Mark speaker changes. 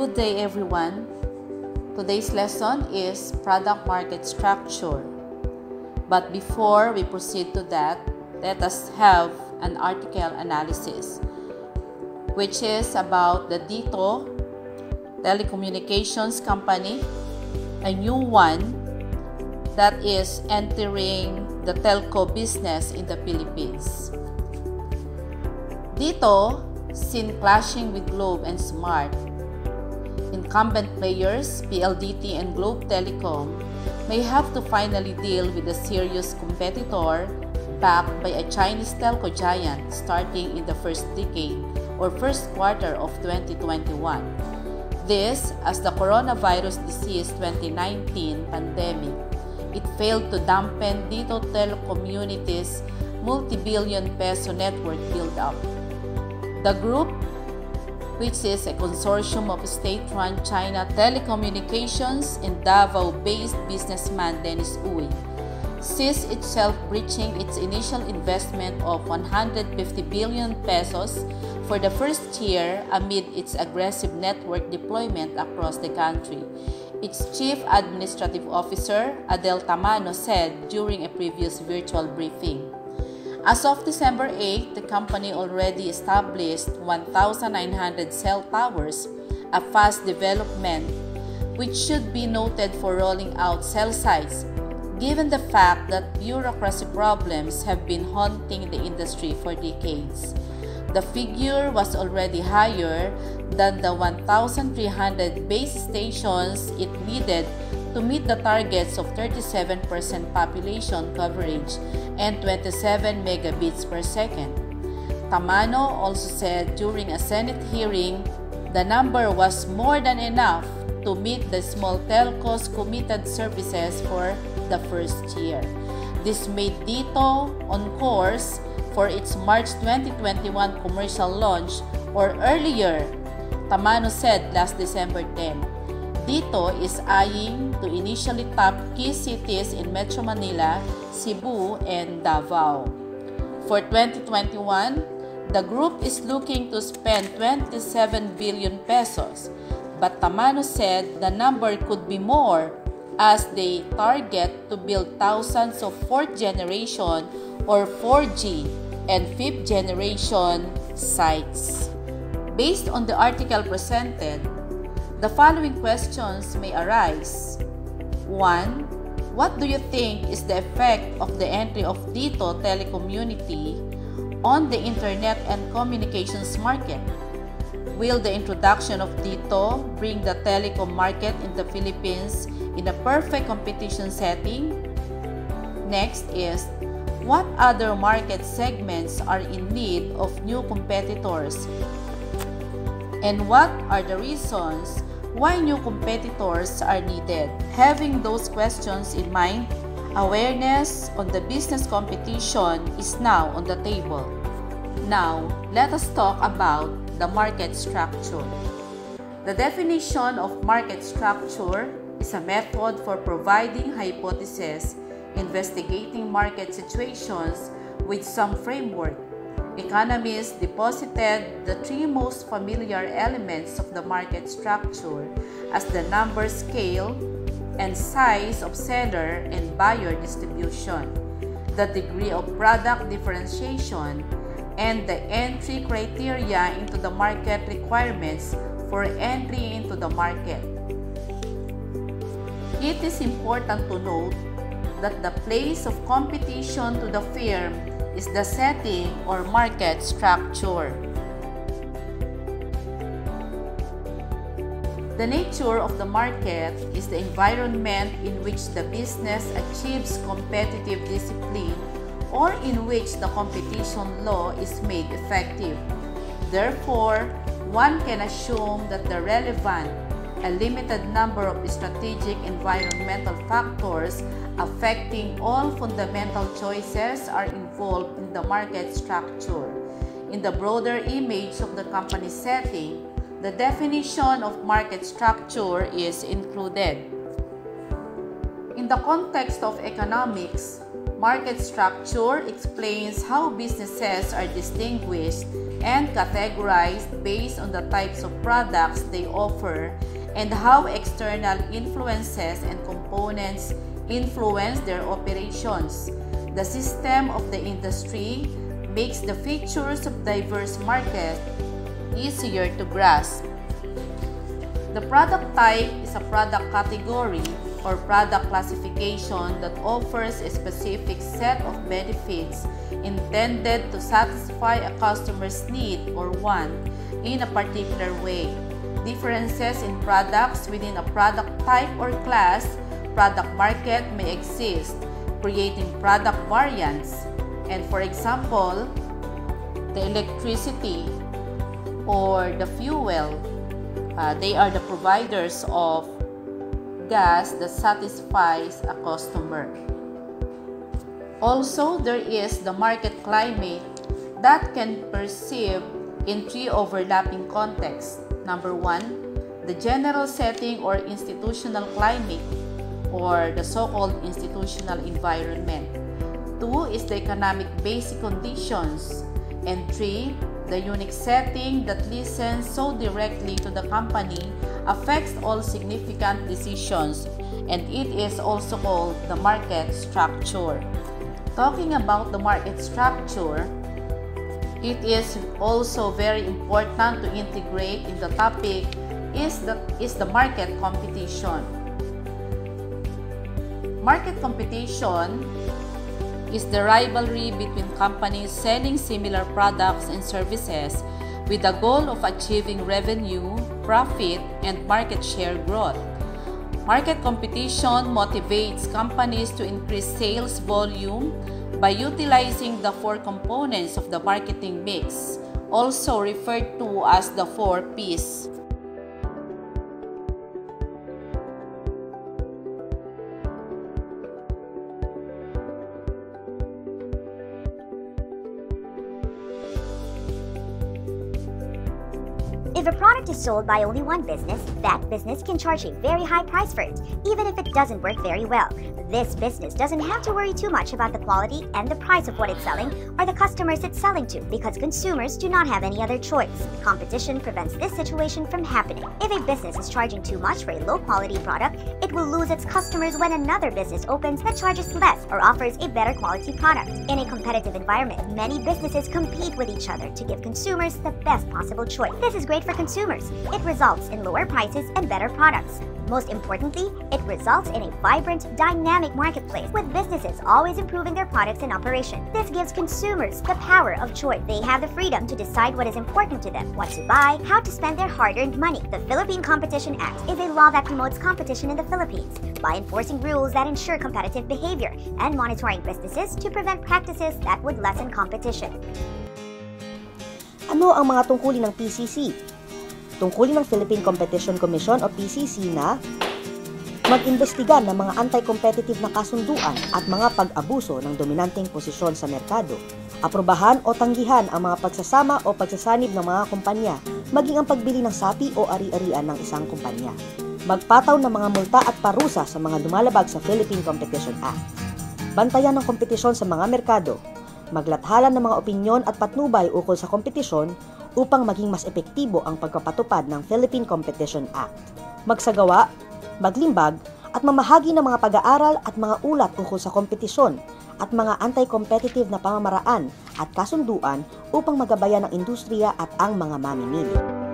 Speaker 1: Good day everyone. Today's lesson is product market structure. But before we proceed to that, let us have an article analysis, which is about the DITO telecommunications company, a new one that is entering the telco business in the Philippines. DITO, seen clashing with Globe and Smart. Incumbent players, PLDT and Globe Telecom, may have to finally deal with a serious competitor backed by a Chinese telco giant starting in the first decade or first quarter of 2021. This as the coronavirus disease 2019 pandemic. It failed to dampen DITO Telecommunities' multi-billion peso network build-up. The group, which is a consortium of state-run China Telecommunications and Davao-based businessman Dennis Uy, sees itself breaching its initial investment of 150 billion pesos for the first year amid its aggressive network deployment across the country. Its Chief Administrative Officer, Adel Tamano, said during a previous virtual briefing. As of December 8, the company already established 1,900 cell towers, a fast development which should be noted for rolling out cell sites, given the fact that bureaucracy problems have been haunting the industry for decades. The figure was already higher than the 1,300 base stations it needed to meet the targets of 37% population coverage and 27 megabits per second. Tamano also said during a Senate hearing the number was more than enough to meet the small telcos' committed services for the first year. This made DITO on course for its March 2021 commercial launch, or earlier, Tamano said last December 10. DITO is eyeing to initially tap key cities in Metro Manila, Cebu, and Davao. For 2021, the group is looking to spend 27 billion pesos, but Tamano said the number could be more as they target to build thousands of 4th generation or 4G and 5th generation sites. Based on the article presented, the following questions may arise. 1. What do you think is the effect of the entry of DITO Telecommunity on the internet and communications market? Will the introduction of DITO bring the telecom market in the Philippines in a perfect competition setting? Next is, what other market segments are in need of new competitors? And what are the reasons why new competitors are needed? Having those questions in mind, awareness on the business competition is now on the table. Now, let us talk about the market structure. The definition of market structure is a method for providing hypotheses, investigating market situations with some framework. Economists deposited the three most familiar elements of the market structure as the number, scale, and size of seller and buyer distribution, the degree of product differentiation, and the entry criteria into the market requirements for entry into the market. It is important to note that the place of competition to the firm is the setting or market structure. The nature of the market is the environment in which the business achieves competitive discipline or in which the competition law is made effective. Therefore, one can assume that the relevant, a limited number of strategic environmental factors affecting all fundamental choices are involved in the market structure. In the broader image of the company setting, the definition of market structure is included. In the context of economics, market structure explains how businesses are distinguished and categorized based on the types of products they offer and how external influences and components influence their operations. The system of the industry makes the features of diverse markets easier to grasp. The product type is a product category or product classification that offers a specific set of benefits intended to satisfy a customer's need or want in a particular way. Differences in products within a product type or class, product market may exist, creating product variants. And for example, the electricity or the fuel, they are the providers of gas that satisfies a customer. Also, there is the market climate that can perceive in three overlapping contexts. Number one, the general setting or institutional climate, or the so-called institutional environment. Two is the economic basic conditions. And three, the unique setting that listens so directly to the company, affects all significant decisions, and it is also called the market structure. Talking about the market structure, it is also very important to integrate in the topic is the market competition. Market competition is the rivalry between companies selling similar products and services with the goal of achieving revenue, profit, and market share growth. Market competition motivates companies to increase sales volume by utilizing the four components of the marketing mix, also referred to as the 4 Ps.
Speaker 2: If a product is sold by only one business, that business can charge a very high price for it, even if it doesn't work very well. This business doesn't have to worry too much about the quality and the price of what it's selling or the customers it's selling to because consumers do not have any other choice. Competition prevents this situation from happening. If a business is charging too much for a low-quality product, it will lose its customers when another business opens that charges less or offers a better quality product. In a competitive environment, many businesses compete with each other to give consumers the best possible choice. This is great for consumers. It results in lower prices and better products. Most importantly, it results in a vibrant, dynamic marketplace with businesses always improving their products and operation. This gives consumers the power of choice. They have the freedom to decide what is important to them, what to buy, how to spend their hard-earned money. The Philippine Competition Act is a law that promotes competition in the Philippines by enforcing rules that ensure competitive behavior and monitoring businesses to prevent practices that would lessen competition.
Speaker 3: Ano ang mga tungkulin ng PCC? Tungkulin ng Philippine Competition Commission o PCC na mag-imbestiga ng mga anti-competitive na kasunduan at mga pag-abuso ng dominanteng posisyon sa merkado, aprobahan o tanggihan ang mga pagsasama o pagsasanib ng mga kumpanya, maging ang pagbili ng sapi o ari-arian ng isang kumpanya, magpataw ng mga multa at parusa sa mga lumalabag sa Philippine Competition Act, bantayan ng kompetisyon sa mga merkado, maglathalan ng mga opinyon at patnubay ukol sa kompetisyon upang maging mas epektibo ang pagpapatupad ng Philippine Competition Act, magsagawa, maglimbag at mamahagi ng mga pag-aaral at mga ulat ukol sa kompetisyon at mga anti-competitive na pamamaraan at kasunduan upang magabayan ng industriya at ang mga mamimili.